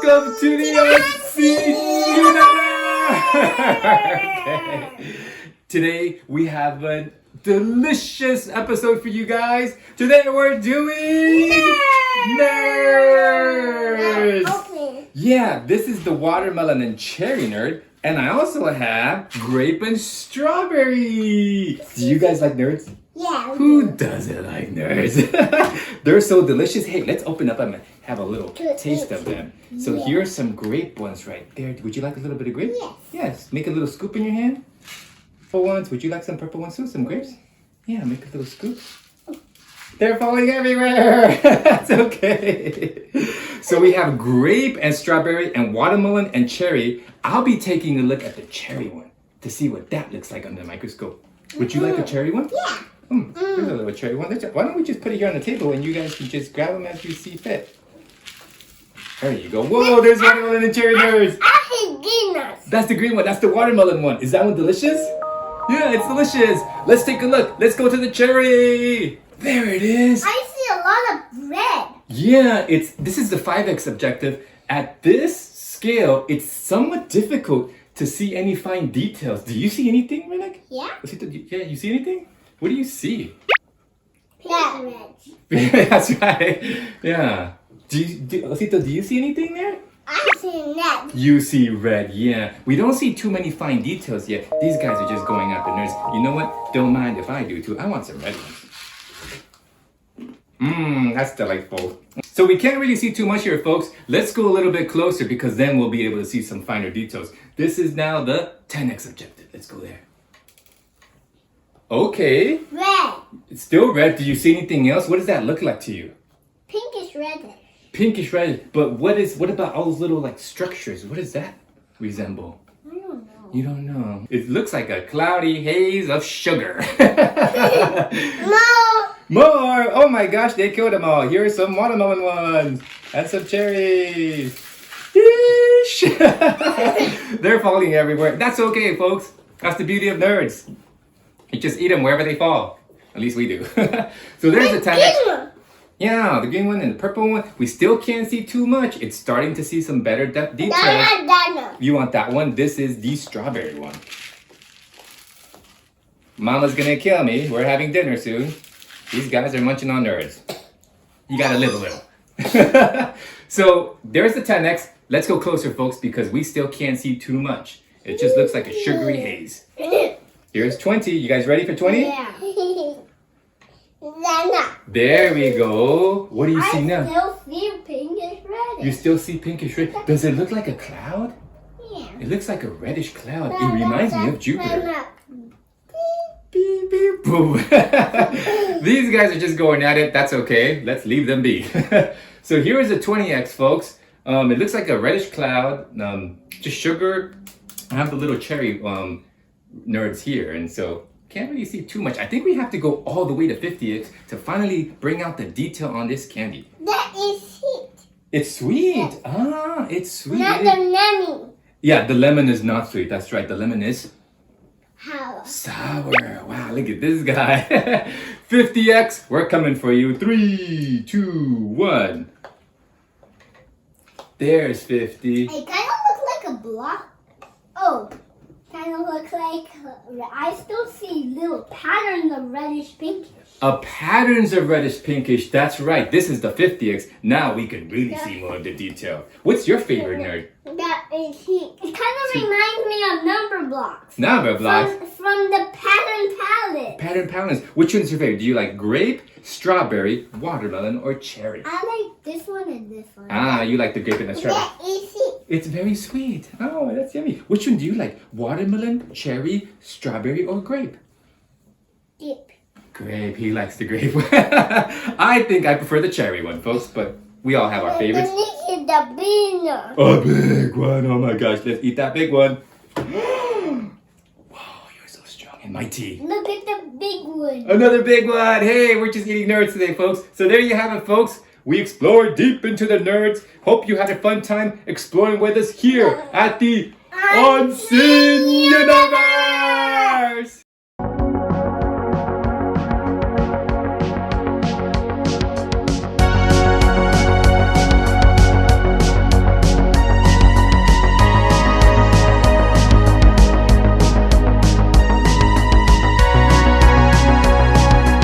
Welcome to the Unseen Universe! Okay. Today we have a delicious episode for you guys. Today we're doing nerds. Okay. Yeah, this is the watermelon and cherry nerd. And I also have grape and strawberry. Do you guys like nerds? Yeah. Who doesn't like nerds? They're so delicious. Hey, let's open up and have a little taste of them. So Yeah. here are some grape ones right there. Would you like a little bit of grape? Yes. Yes. Make a little scoop in your hand. Purple ones. Would you like some purple ones too? Some grapes? Yeah, make a little scoop. They're falling everywhere. That's okay. So we have grape and strawberry and watermelon and cherry. I'll be taking a look at the cherry one to see what that looks like under the microscope. Would you like a cherry one? Yeah. There's a little cherry one. Why don't we just put it here on the table and you guys can just grab them as you see fit. There you go. Whoa, there's watermelon and cherry nerds. I hate Guinness. That's the green one. That's the watermelon one. Is that one delicious? Yeah, it's delicious. Let's take a look. Let's go to the cherry. There it is. I see a lot of red. Yeah, this is the 5x objective. At this scale, it's somewhat difficult to see any fine details. Do you see anything, Renek? Yeah. Yeah, you see anything? What do you see? Pink red. That's right. Yeah. Osito, do you see anything there? I see red. You see red, yeah. We don't see too many fine details yet. These guys are just going after nerds. You know what? Don't mind if I do too. I want some red ones. That's delightful. So we can't really see too much here, folks. Let's go a little bit closer because then we'll be able to see some finer details. This is now the 10x objective. Let's go there. Okay. Red. It's still red. Do you see anything else? What does that look like to you? Pinkish reddish. Pinkish red. But what about all those little like structures? What does that resemble? I don't know. You don't know. It looks like a cloudy haze of sugar. No. More! Oh my gosh, they killed them all. Here are some watermelon ones. And some cherries. Yeesh. They're falling everywhere. That's okay, folks. That's the beauty of nerds. You just eat them wherever they fall. At least we do. So there's the 10x. Yeah, the green one and the purple one. We still can't see too much. It's starting to see some better details. Dana. You want that one? This is the strawberry one. Mama's gonna kill me. We're having dinner soon. These guys are munching on nerds. You gotta live a little. So there's the 10x. Let's go closer, folks, because we still can't see too much. It just looks like a sugary haze. Here's 20. You guys ready for 20? Yeah. Dana. There we go. What do you see I now? still see pinkish reddish. You still see pinkish red. Does it look like a cloud? Yeah. It looks like a reddish cloud. It reminds me of Jupiter. Beep, beep, boom. These guys are just going at it. That's okay. Let's leave them be. So here is a 20x, folks. It looks like a reddish cloud. Just sugar. I have the little cherry nerds here. And so can't really see too much. I think we have to go all the way to 50x to finally bring out the detail on this candy. That is sweet. It's sweet. Yes. Ah, it's sweet. Not the lemon. Yeah, the lemon is not sweet. That's right. The lemon is How? sour. Wow, look at this guy. 50x, we're coming for you. 3, 2, 1. There's 50. It kind of looks like a block. Oh, kind of looks like I still see little patterns of reddish pinkish. Patterns of reddish pinkish. That's right. This is the 50x. Now we can really see more of the detail. What's your favorite nerd? That is heat. It kind of reminds me of number blocks. Number blocks. From the pattern palette. Pattern patterns. Which one's your favorite? Do you like grape, strawberry, watermelon, or cherry? I like this one and this one. Ah, you like the grape and the strawberry. That is heat. It's very sweet. Oh, that's yummy. Which one do you like? Watermelon, cherry, strawberry, or grape? Dip. Grape. He likes the grape. I think I prefer the cherry one, folks, but we all have our favorites. This is the beaner. A big one. Oh my gosh. Let's eat that big one. Whoa, you're so strong and mighty. Look at the big one. Another big one. Hey, we're just eating nerds today, folks. So there you have it, folks. We explored deep into the nerds. Hope you had a fun time exploring with us here at the Unseen Universe.